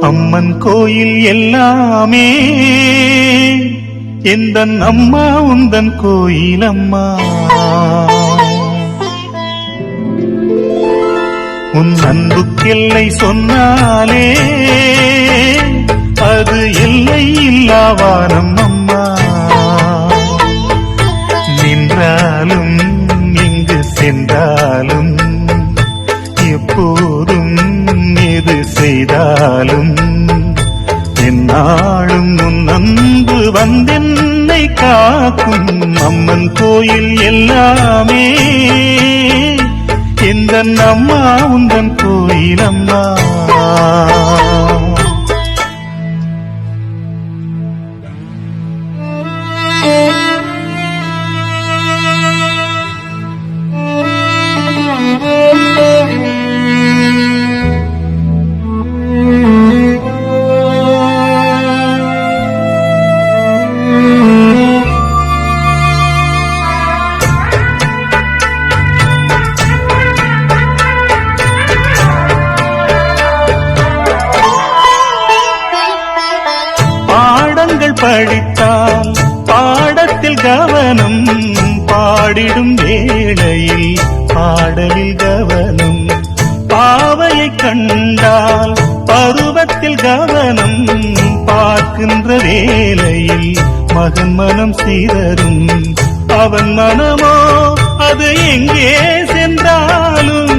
அம்மன் கோயில் எல்லாமே எந்தன் அம்மா உந்தன் கோயில் அம்மா. உன் அன்புக்கெல்லை சொன்னாலே அது எல்லை இல்லாவானம் அம்மா. நின்றாலும் எங்கு சென்றாலும் எப்போதும் எது செய்தாலும் என்னாலும் உன் அன்பு வந்தென்னை காக்கும். அம்மன் கோயில் எல்லாமே எந்தன் அம்மா உந்தன் கோயில் அம்மா. படித்தால் பாடத்தில் கவனம், பாடிடும் வேளையில் பாடலில் கவனம். பாவையை கண்டால் பருவத்தில் கவனம், பார்க்கின்ற வேளையில் மகன் மனம் சிதறும். அவன் மனமோ அது எங்கே சென்றாலும்,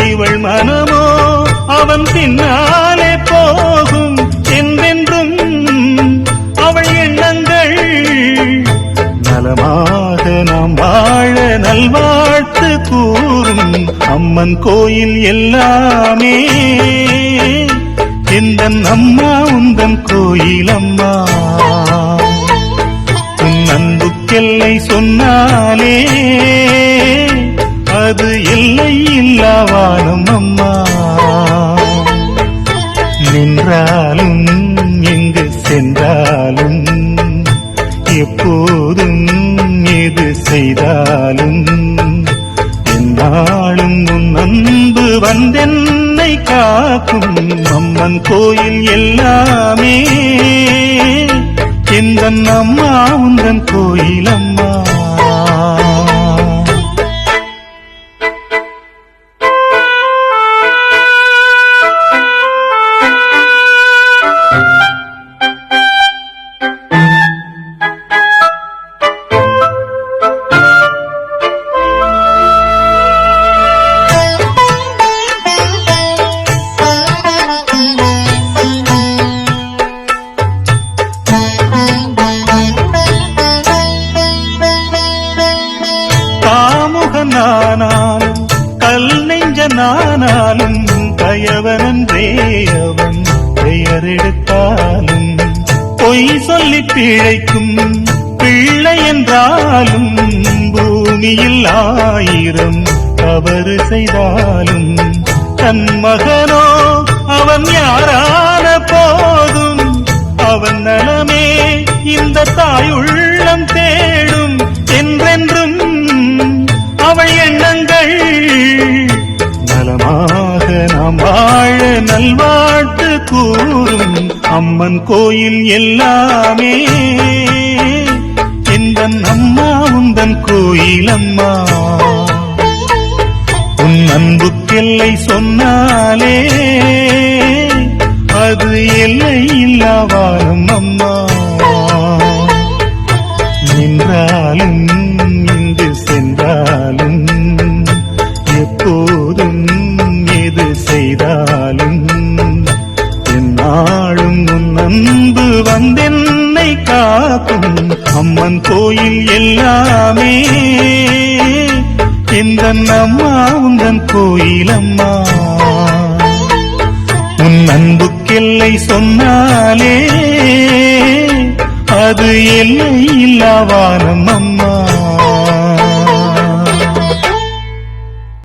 இவள் மனமோ அவன் பின்னாலே போகும். என்றென்றும் அவள் எண்ணங்கள் நலமாக நாம் வாழ நல்வாழ்த்து கூறும். அம்மன் கோயில் எல்லாமே எந்தன் அம்மா உந்தன் கோயில் அம்மா. உன் அன்புக்கெல்லை சொன்னாலே அது எல்லை இல்லாவானம் அம்மா. நின்றாலும் எங்கு சென்றாலும் எப்போதும் எது செய்தாலும் என்னாலும் உன் அன்பு வந்தென்னை காக்கும். அம்மன் கோயில் எல்லாமே எந்தன் அம்மா உந்தன் கோயில் அம்மா. நானாலும் கல் நெஞ்ச நானாலும் கயவனன்றே அவன் பெயர் எடுத்தாலும். பொய் சொல்லி பிழைக்கும் பிள்ளை என்றாலும் பூமியில் 1000 தவறு செய்தாலும் தன் மகனோ அவன் யாரான போதும் அவன் நலமே இந்த தாயுள்ளம் தேடும். என்றென்றும் அவள் எண்ணங்கள் நலமாக நாம் வாழ நல்வாழ்த்து கூறும். அம்மன் கோயில் எல்லாமே எந்தன் அம்மா உந்தன் கோயில் அம்மா. உன் அன்புக்கெல்லை சொன்னாலே அது எல்லை இல்லாவானம் அம்மா. நின்றாலும் இங்கு சென்றாலும் எப்போதும் எது செய்தாலும் என்னாலும் உன் அன்பு வந்தென்னை காக்கும். அம்மன் கோயில் எல்லாமே எந்தன் அம்மா உந்தன் கோயில் அம்மா. உன் அன்புக்கெல்லை சொன்னாலே அது எல்லை இல்லா வானம் அம்மா.